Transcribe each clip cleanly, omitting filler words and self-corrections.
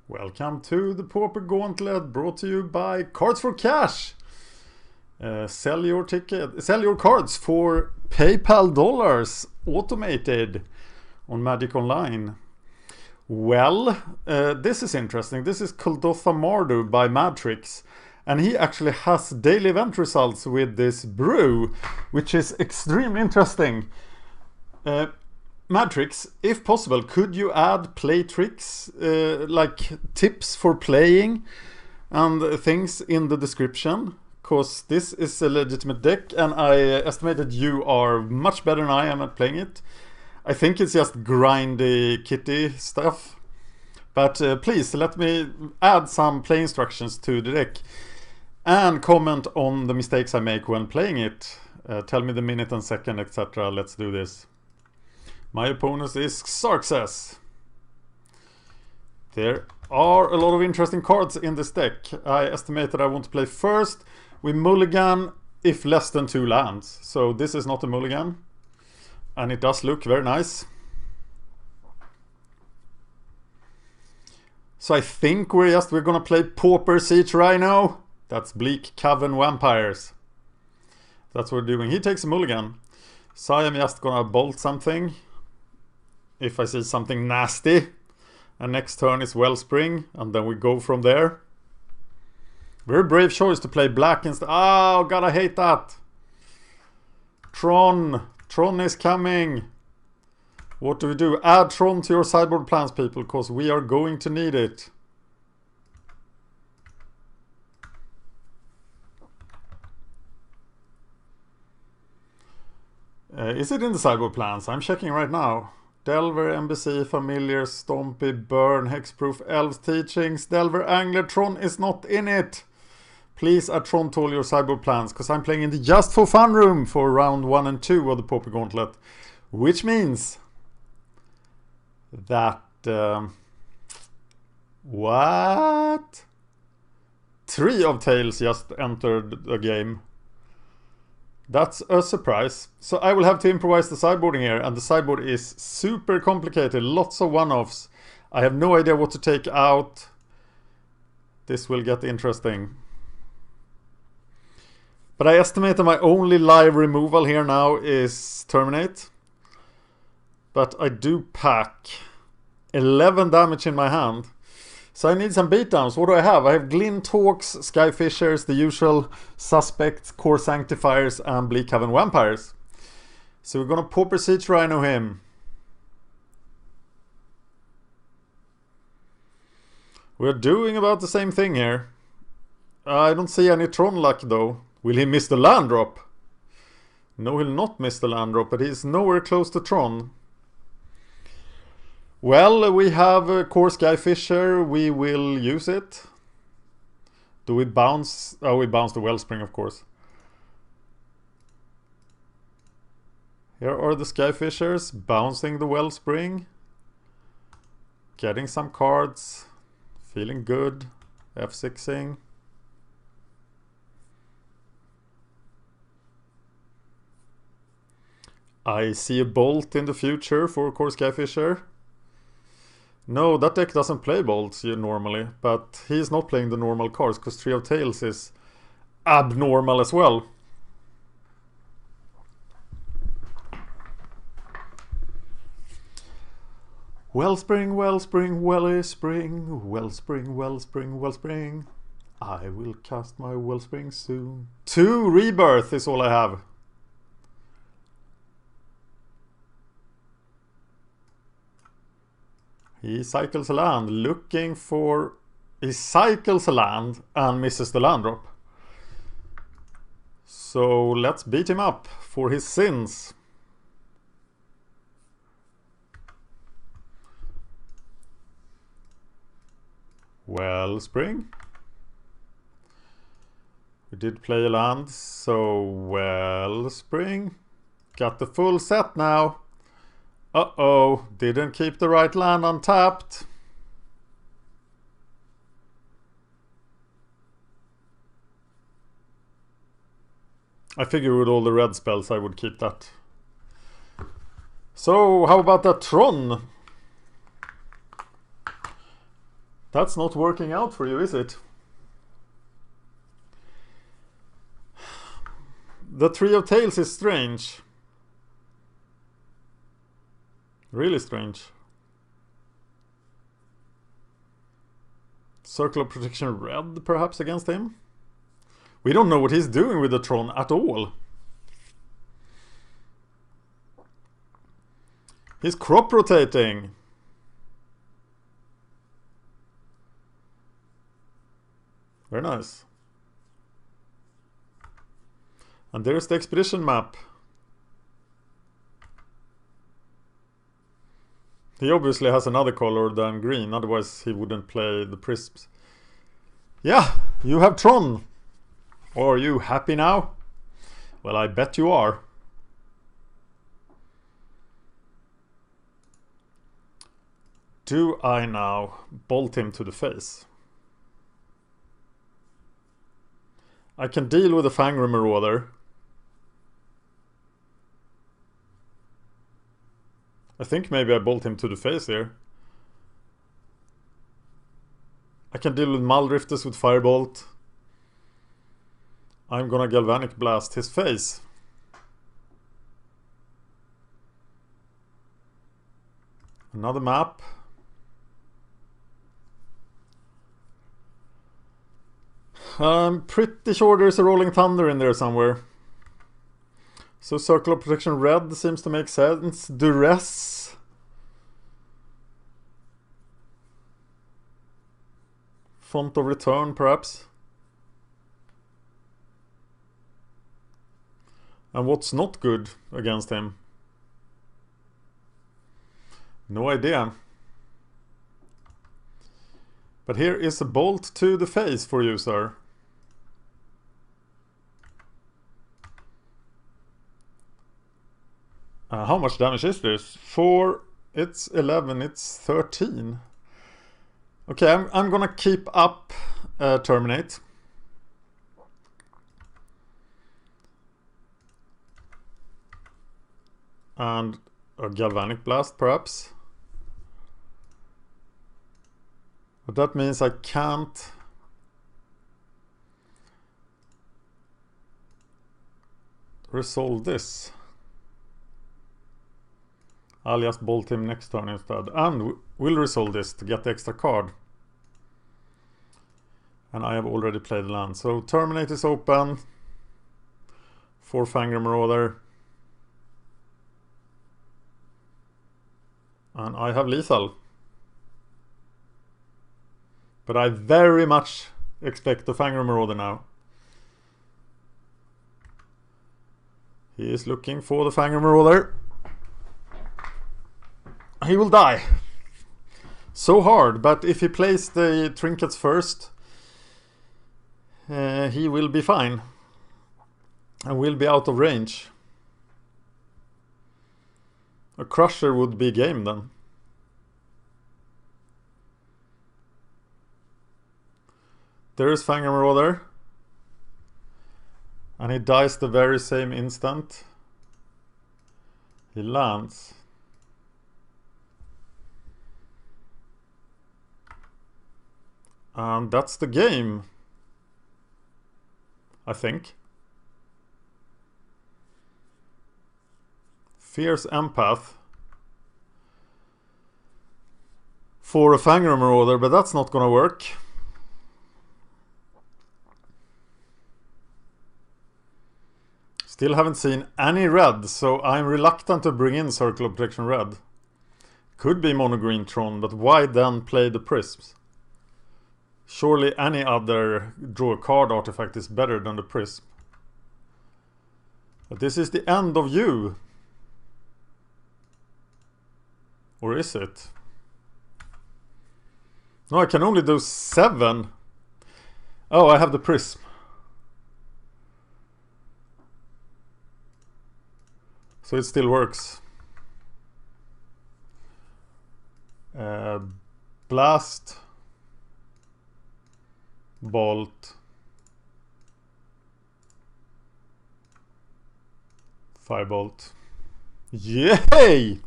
Welcome to the Pauper Gauntlet, brought to you by Cards for Cash. Sell your cards for PayPal dollars, automated on Magic Online. Well, this is interesting. This is Kuldotha Mardu by MadTricks, and he actually has daily event results with this brew, which is extremely interesting. MadTricks, if possible, could you add play tricks, like tips for playing and things in the description? Because this is a legitimate deck, and I estimated you are much better than I am at playing it. I think it's just grindy kitty stuff. But please, let me add some play instructions to the deck. And comment on the mistakes I make when playing it. Tell me the minute and second, etc. Let's do this. My opponent is Xarxes. There are a lot of interesting cards in this deck. I estimate that I want to play first. We mulligan if less than 2 lands. So this is not a mulligan. And it does look very nice. So I think we're gonna play Pauper Siege Rhino. That's Bleak Cavern Vampires. That's what we're doing. He takes a mulligan. So I am just gonna bolt something if I see something nasty, and next turn is Wellspring, and then we go from there. Very brave choice to play black instead. Oh god, I hate that. Tron is coming. What do we do? Add Tron to your sideboard plans, people, because we are going to need it. Is it in the sideboard plans? I'm checking right now. Delver, Embassy, Familiar, Stompy, Burn, Hexproof, Elves, Teachings, Delver, Angler, Tron is not in it. Please add Tron to all your sideboard plans, because I'm playing in the Just for Fun room for round 1 and 2 of the Pauper Gauntlet. Which means that... what? 3 of Tails just entered the game. That's a surprise. So I will have to improvise the sideboarding here, and the sideboard is super complicated. Lots of one-offs. I have no idea what to take out. This will get interesting. But I estimate that my only live removal here now is Terminate. But I do pack 11 damage in my hand. So I need some beatdowns. What do I have? I have Glint Hawks, Skyfishers, the usual suspects, Core Sanctifiers, and Bleak Cavern Vampires. So we're gonna Pauper Siege Rhino him. We're doing about the same thing here. I don't see any Tron luck though. Will he miss the land drop? No, he'll not miss the land drop, but he's nowhere close to Tron. Well, we have a Core Skyfisher. We will use it. Do we bounce? Oh, we bounce the Wellspring, of course. Here are the Skyfishers, bouncing the Wellspring. Getting some cards. Feeling good. F6ing. I see a Bolt in the future for Core Skyfisher. No, that deck doesn't play bolts normally, but he's not playing the normal cards because 3 of Tails is abnormal as well. Wellspring, Wellspring, Wellspring, Wellspring, Wellspring, Wellspring. I will cast my Wellspring soon. 2 Rebirth is all I have. He cycles a land, looking for... He cycles a land and misses the land drop. So let's beat him up for his sins. Wellspring. We did play a land, so Wellspring. Got the full set now. Uh-oh, didn't keep the right land untapped. I figure with all the red spells I would keep that. So, how about that Tron? That's not working out for you, is it? The Three of Tails is strange. Really strange. Circle of Protection red, perhaps, against him? We don't know what he's doing with the Tron at all. He's crop rotating. Very nice. And there's the expedition map. He obviously has another color than green, otherwise he wouldn't play the prisms. Yeah, you have Tron. Are you happy now? Well, I bet you are. Do I now bolt him to the face? I can deal with the Fangren Marauder. I think maybe I bolt him to the face here. I can deal with Muldrifters with Firebolt. I'm gonna Galvanic Blast his face. Another map. I'm pretty sure there's a Rolling Thunder in there somewhere. So Circle of Protection red seems to make sense. Duress. Font of Return, perhaps. And what's not good against him? No idea. But here is a bolt to the face for you, sir. How much damage is this? 4, it's 11, it's 13. Okay, I'm gonna keep up Terminate. And a Galvanic Blast, perhaps. But that means I can't resolve this. I'll just bolt him next turn instead. And we'll resolve this to get the extra card. And I have already played land. So Terminate is open. 4 Fangren Marauder. And I have lethal. But I very much expect the Fangren Marauder now. He is looking for the Fangren Marauder. He will die. So hard, but if he plays the trinkets first, he will be fine. And will be out of range. A Crusher would be game then. There is Fangren Marauder. And he dies the very same instant. He lands. And that's the game. I think. Fierce Empath. For a Fangren Marauder, but that's not gonna work. Still haven't seen any red, so I'm reluctant to bring in Circle of Protection red. Could be mono green Tron, but why then play the prisms? Surely any other draw a card artifact is better than the prism. But this is the end of you. Or is it? No, I can only do 7. Oh, I have the prism. So it still works. Blast. Bolt. Firebolt. Yay!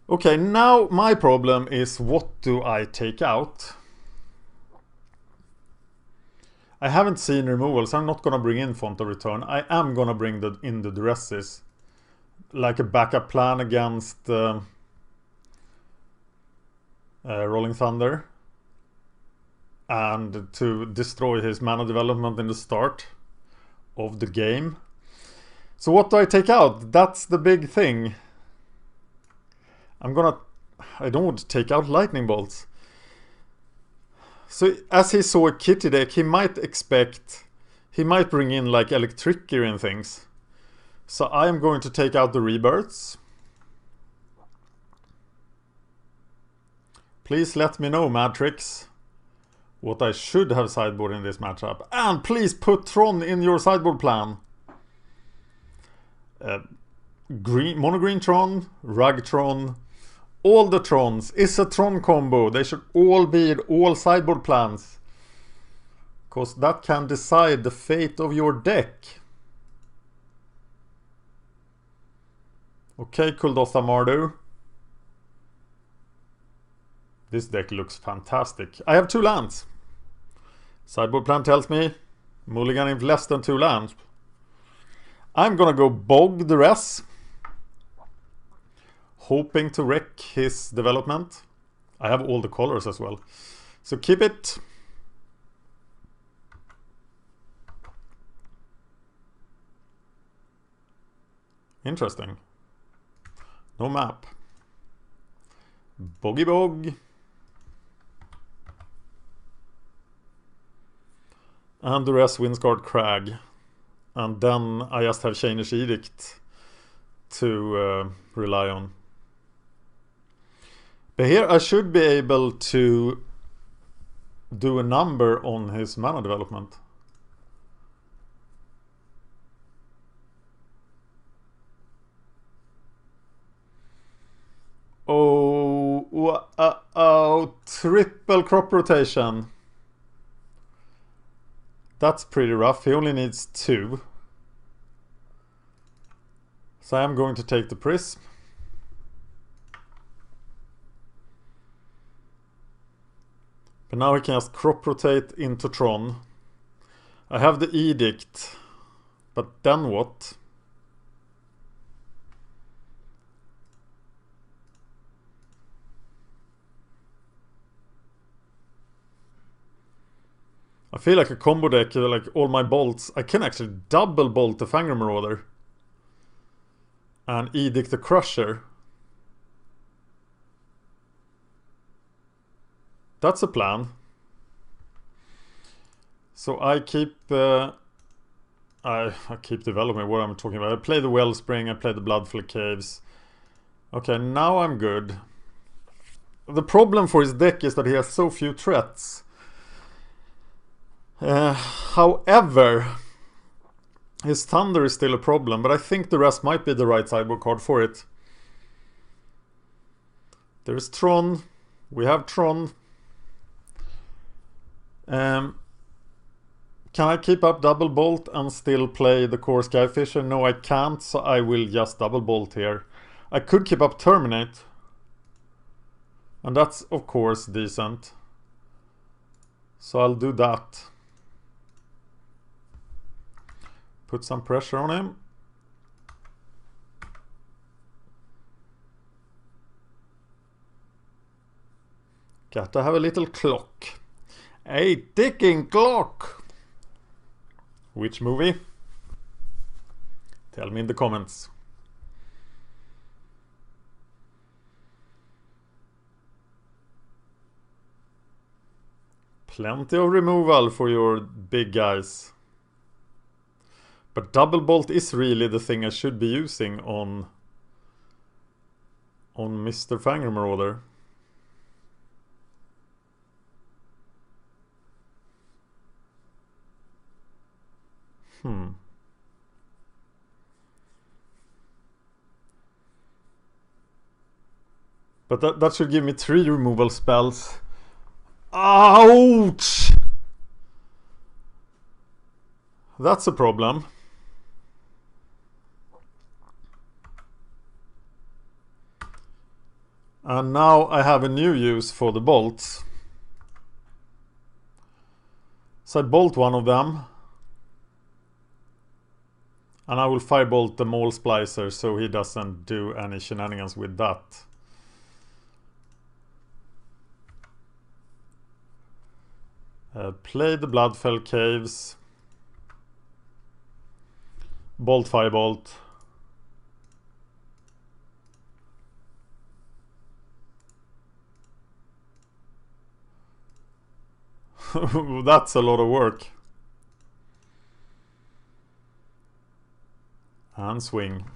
Okay, now my problem is what do I take out? I haven't seen removals. I'm not gonna bring in Font of Return. I am gonna bring in the Duresses. Like a backup plan against Rolling Thunder. And to destroy his mana development in the start of the game. So what do I take out? That's the big thing. I don't want to take out Lightning Bolts. So as he saw a kitty deck, he might bring in like Electricity and things. So I am going to take out the Rebirths. Please let me know, MadTricks, what I should have sideboard in this matchup. And please put Tron in your sideboard plan. Mono green Tron, Rug Tron, all the Trons. Is a Tron combo. They should all be in all sideboard plans. Because that can decide the fate of your deck. Okay, Kuldotha Mardu. This deck looks fantastic. I have 2 lands. Sideboard plan tells me mulligan in less than 2 lands. I'm gonna go bog the rest. Hoping to wreck his development. I have all the colors as well. So keep it. Interesting. No map. Boggy bog. And the rest Windsguard Crag. And then I just have Chainer's Edict to rely on. But here I should be able to do a number on his mana development. Oh, triple crop rotation. That's pretty rough. He only needs 2. So I'm going to take the Prism. But now he can just crop rotate into Tron. I have the Edict. But then what? I feel like a combo deck, like all my bolts. I can actually double bolt the Fangor Marauder. And Edict the Crusher. That's a plan. So I keep developing what I'm talking about. I play the Wellspring, I play the Bloodfleck Caves. Okay, now I'm good. The problem for his deck is that he has so few threats. However, his Thunder is still a problem, but I think the rest might be the right sideboard card for it. There's Tron. We have Tron. Can I keep up Double Bolt and still play the core Skyfisher? No, I can't, so I will just Double Bolt here. I could keep up Terminate. And that's, of course, decent. So I'll do that. Put some pressure on him. Gotta have a little clock. A ticking clock! Which movie? Tell me in the comments. Plenty of removal for your big guys. But Double Bolt is really the thing I should be using on Mr. Fangor Marauder. But that should give me 3 removal spells. Ouch! That's a problem. And now I have a new use for the bolts. So I bolt one of them. And I will firebolt the mole splicer so he doesn't do any shenanigans with that. Play the Bloodfell Caves. Bolt firebolt. That's a lot of work. And swing.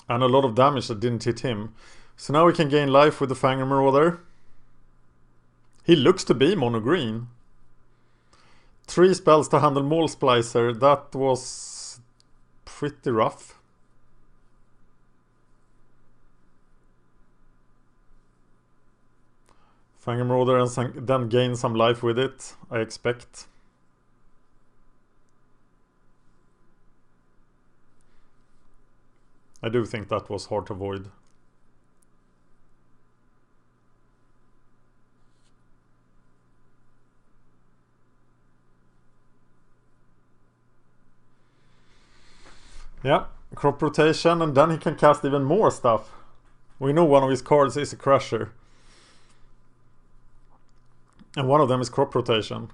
And a lot of damage that didn't hit him. So now we can gain life with the Fangor Marauder. He looks to be mono green. 3 spells to handle Mole Splicer. That was pretty rough. Fangor Marauder and then gain some life with it, I expect. I do think that was hard to avoid. Yeah, crop rotation, and then he can cast even more stuff. We know one of his cards is a Crusher. And one of them is crop rotation.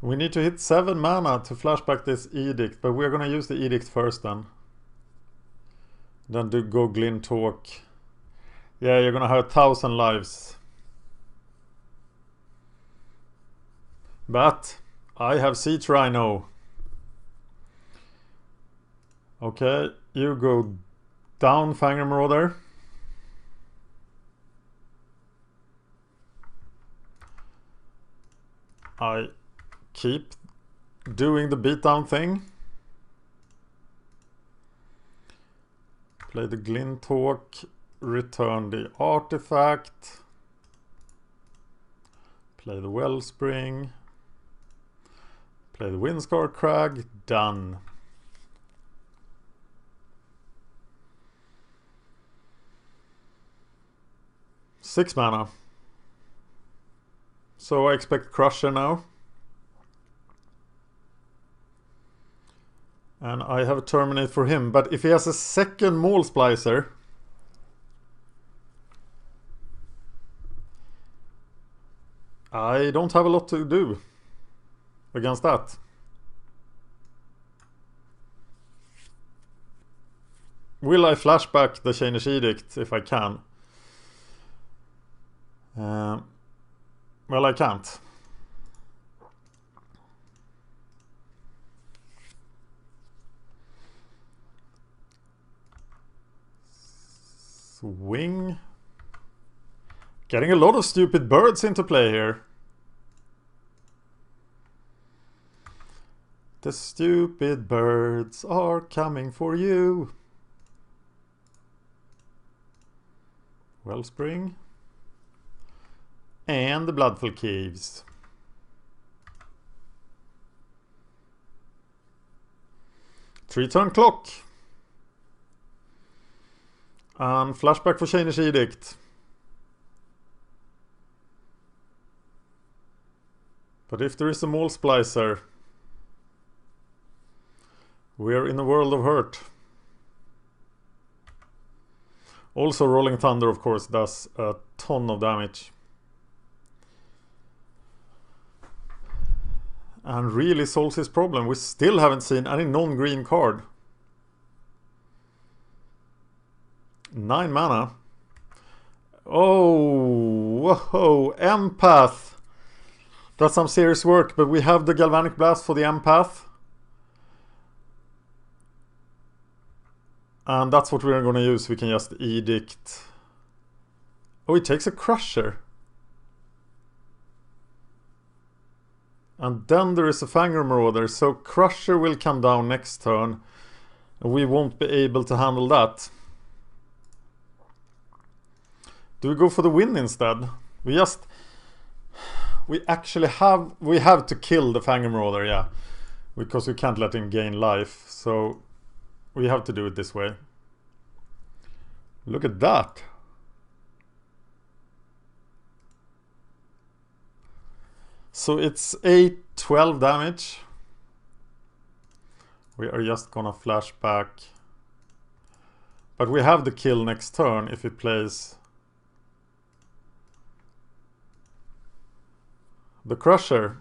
We need to hit 7 mana to flashback this Edict, but we're gonna use the Edict first then. Then do go Glyn Talk. Yeah, you're gonna have 1,000 lives. But I have Siege Rhino. Okay, you go down, Fangor Marauder. I keep doing the beatdown thing. Play the Glyn Talk, return the artifact. Play the Wellspring. Play the Windscar Crag, done. Six mana. So I expect Crusher now. And I have a Terminate for him. But if he has a second Mole Splicer, I don't have a lot to do against that. Will I flashback the Chainish Edict if I can? Well, I can't. Swing. Getting a lot of stupid birds into play here. The stupid birds are coming for you. Wellspring. And the Bloodfell Caves. Three-turn clock. And flashback for Chainish Edict. But if there is a Mole Splicer, we're in a world of hurt. Also, Rolling Thunder, of course, does a ton of damage. And really solves his problem. We still haven't seen any non-green card. 9 mana. Oh, whoa, Empath. That's some serious work, but we have the Galvanic Blast for the Empath. And that's what we're going to use. We can just Edict. Oh, it takes a Crusher. And then there is a Fangor Marauder, so Crusher will come down next turn. And we won't be able to handle that. Do we go for the win instead? We we actually have to kill the Fangor Marauder, yeah. Because we can't let him gain life, so we have to do it this way. Look at that. So it's 8-12 damage. We are just gonna flash back. But we have the kill next turn if he plays the Crusher.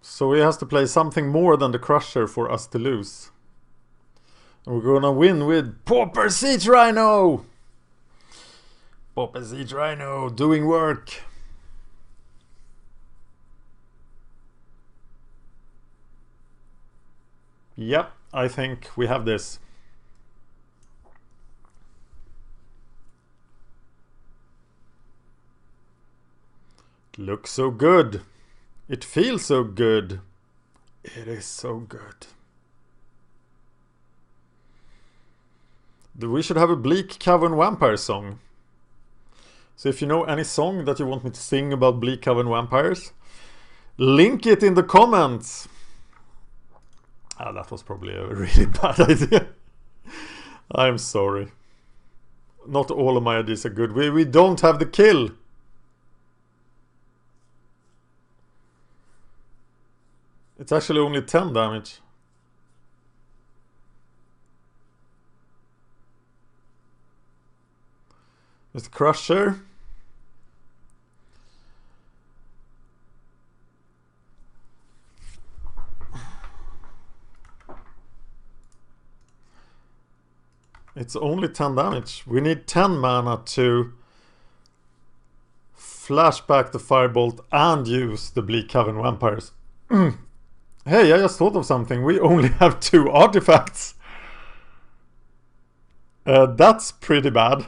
So he has to play something more than the Crusher for us to lose. And we're gonna win with Pauper Siege Rhino! Pauper Siege Rhino doing work. Yep, I think we have this. It looks so good. It feels so good. It is so good. We should have a Bleak Cavern Vampire song. So if you know any song that you want me to sing about Bleak Cavern Vampires, link it in the comments. Ah, that was probably a really bad idea. I'm sorry. Not all of my ideas are good. We don't have the kill. It's actually only 10 damage. There's the Crusher. It's only 10 damage. We need 10 mana to flash back the Firebolt and use the Bleak Cavern Vampires. Hey, I just thought of something. We only have 2 artifacts. That's pretty bad.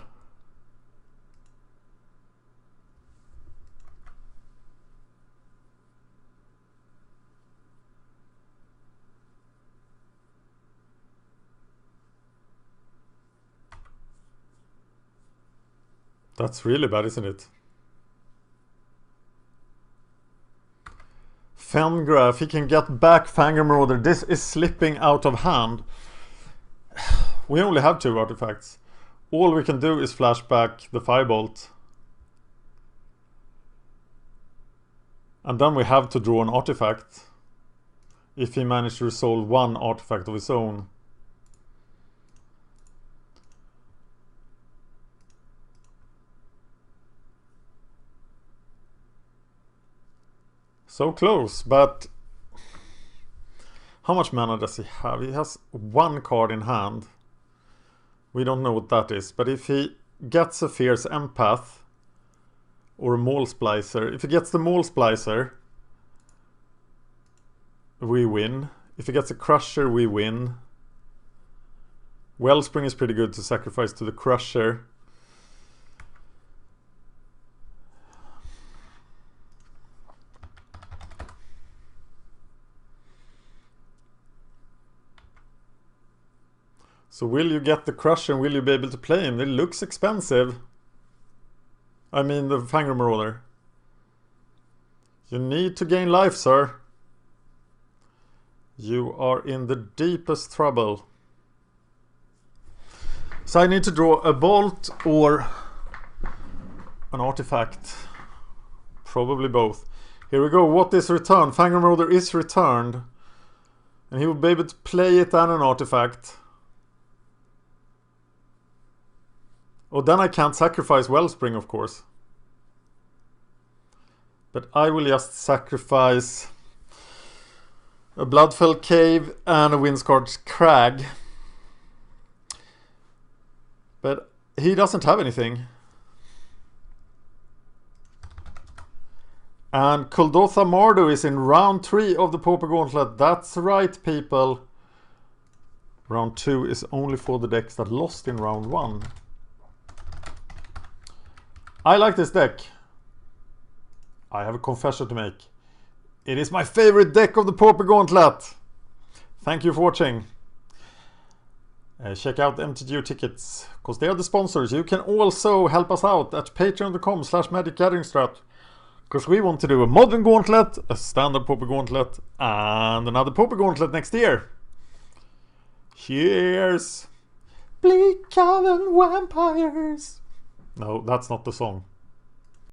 That's really bad, isn't it? Fengraf, he can get back Fangor Marauder. This is slipping out of hand. We only have 2 artifacts. All we can do is flash back the Firebolt. And then we have to draw an artifact. If he managed to resolve 1 artifact of his own. So close, but how much mana does he have? He has 1 card in hand. We don't know what that is, but if he gets a Fierce Empath or a Maul Splicer, if he gets the Maul Splicer, we win. If he gets a Crusher, we win. Wellspring is pretty good to sacrifice to the Crusher. So will you get the Crusher and will you be able to play him? It looks expensive. I mean the Fangor Marauder. You need to gain life, sir. You are in the deepest trouble. So I need to draw a Bolt or an artifact. Probably both. Here we go. What is returned? Fangor Marauder is returned. And he will be able to play it and an artifact. Oh, then I can't sacrifice Wellspring, of course. But I will just sacrifice a Bloodfell Cave and a Windscarred Crag. But he doesn't have anything. And Kuldotha Mardu is in round 3 of the Pauper Gauntlet. That's right, people. Round 2 is only for the decks that lost in round 1. I like this deck. I have a confession to make. It is my favorite deck of the Pauper Gauntlet. Thank you for watching. Check out MTGO tickets, because they are the sponsors. You can also help us out at patreon.com/MagicGatheringStrat, because we want to do a modern gauntlet, a standard Pauper Gauntlet, and another Pauper Gauntlet next year. Cheers! Bleak Cavern Vampires! No, that's not the song.